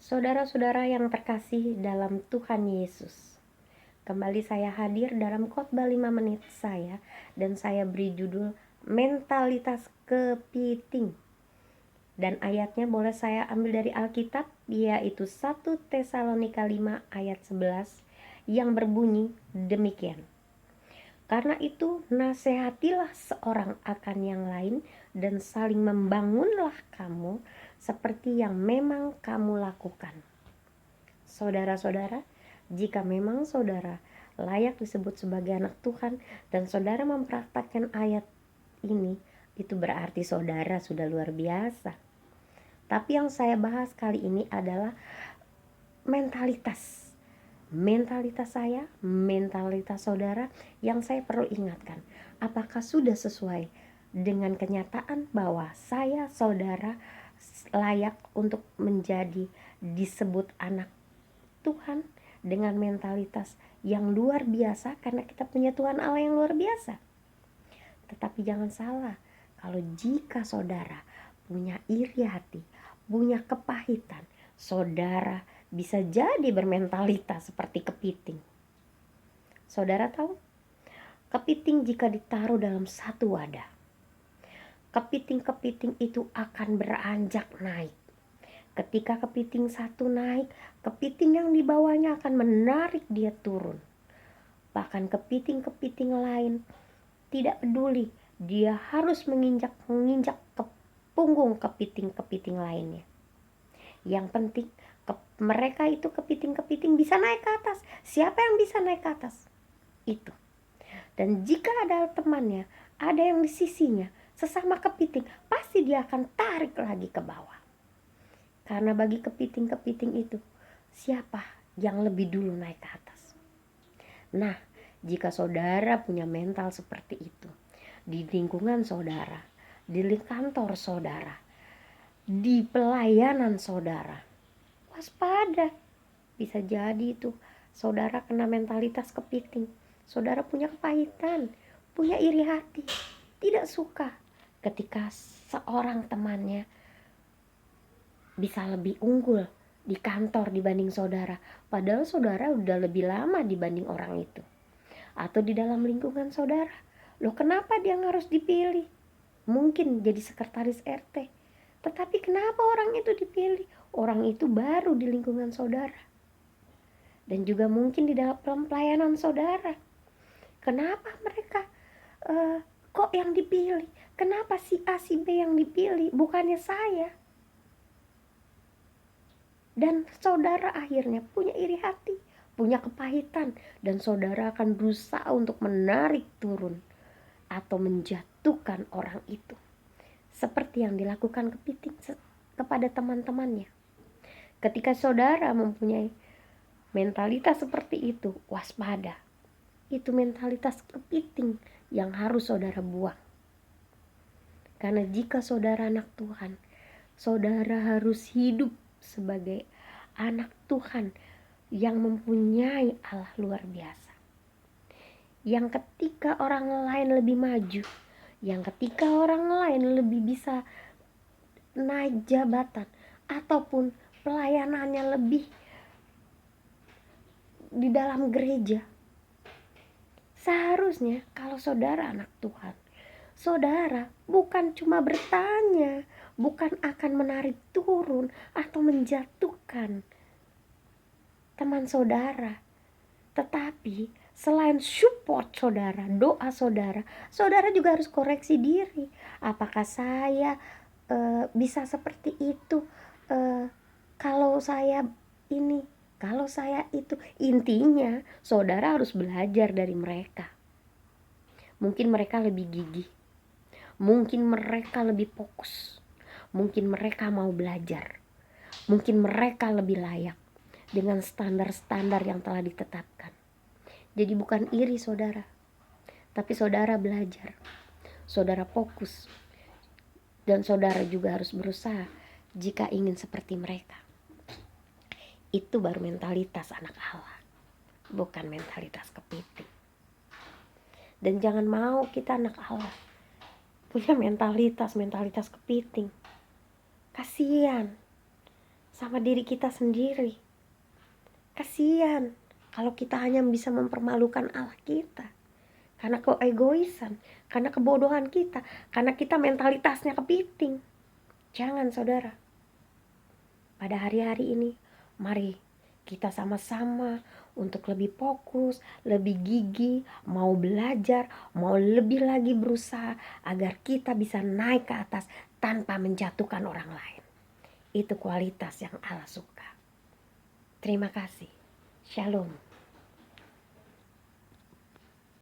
Saudara-saudara yang terkasih dalam Tuhan Yesus, kembali saya hadir dalam khotbah 5 menit saya, dan saya beri judul Mentalitas Kepiting. Dan ayatnya boleh saya ambil dari Alkitab, yaitu 1 Tesalonika 5 ayat 11 yang berbunyi demikian. Karena itu nasihatilah seorang akan yang lain dan saling membangunlah kamu seperti yang memang kamu lakukan. Saudara-saudara, jika memang saudara layak disebut sebagai anak Tuhan dan saudara mempraktakkan ayat ini, itu berarti saudara sudah luar biasa. Tapi yang saya bahas kali ini adalah mentalitas saya, mentalitas saudara yang saya perlu ingatkan. Apakah sudah sesuai dengan kenyataan bahwa saya, saudara, layak untuk menjadi disebut anak Tuhan dengan mentalitas yang luar biasa, karena kita punya Tuhan Allah yang luar biasa. Tetapi jangan salah, kalau jika saudara punya iri hati, punya kepahitan, saudara bisa jadi bermentalitas seperti kepiting. Saudara tahu, kepiting jika ditaruh dalam satu wadah, kepiting-kepiting itu akan beranjak naik. Ketika kepiting satu naik, kepiting yang di bawahnya akan menarik dia turun. Bahkan kepiting-kepiting lain tidak peduli, dia harus menginjak ke punggung kepiting-kepiting lainnya. Yang penting mereka itu kepiting-kepiting bisa naik ke atas. Siapa yang bisa naik ke atas? Itu. Dan jika ada temannya, ada yang di sisinya, sesama kepiting, pasti dia akan tarik lagi ke bawah. Karena bagi kepiting-kepiting itu, siapa yang lebih dulu naik ke atas? Nah, jika saudara punya mental seperti itu, di lingkungan saudara, di kantor saudara, di pelayanan saudara, waspada. Bisa jadi itu saudara kena mentalitas kepiting. Saudara punya kepahitan, punya iri hati, tidak suka ketika seorang temannya bisa lebih unggul di kantor dibanding saudara, padahal saudara udah lebih lama dibanding orang itu. Atau di dalam lingkungan saudara, loh kenapa dia harus dipilih? Mungkin jadi sekretaris RT, tetapi kenapa orang itu dipilih? Orang itu baru di lingkungan saudara. Dan juga mungkin di dalam pelayanan saudara. Kenapa mereka kok yang dipilih? Kenapa si A, si B yang dipilih? Bukannya saya. Dan saudara akhirnya punya iri hati, punya kepahitan. Dan saudara akan berusaha untuk menarik turun atau menjatuhkan orang itu. Seperti yang dilakukan kepiting kepada teman-temannya. Ketika saudara mempunyai mentalitas seperti itu, waspada. Itu mentalitas kepiting yang harus saudara buang. Karena jika saudara anak Tuhan, saudara harus hidup sebagai anak Tuhan yang mempunyai Allah luar biasa. Yang ketika orang lain lebih maju, yang ketika orang lain lebih bisa naik jabatan, ataupun pelayanannya lebih di dalam gereja, seharusnya kalau saudara anak Tuhan, saudara bukan cuma bertanya, bukan akan menarik turun atau menjatuhkan teman saudara, tetapi selain support saudara, doa saudara, saudara juga harus koreksi diri. Apakah saya bisa seperti itu? Kalau saya ini, kalau saya itu. Intinya saudara harus belajar dari mereka. Mungkin mereka lebih gigih, mungkin mereka lebih fokus, mungkin mereka mau belajar, mungkin mereka lebih layak dengan standar-standar yang telah ditetapkan. Jadi bukan iri saudara, tapi saudara belajar, saudara fokus, dan saudara juga harus berusaha jika ingin seperti mereka. Itu baru mentalitas anak Allah, bukan mentalitas kepiting. Dan jangan mau kita anak Allah punya mentalitas kepiting. Kasihan. sama diri kita sendiri. Kasihan kalau kita hanya bisa mempermalukan Allah kita karena keegoisan, karena kebodohan kita, karena kita mentalitasnya kepiting. Jangan, saudara. Pada hari-hari ini, mari kita sama-sama untuk lebih fokus, lebih gigih, mau belajar, mau lebih lagi berusaha agar kita bisa naik ke atas tanpa menjatuhkan orang lain. Itu kualitas yang Allah suka. Terima kasih. Shalom.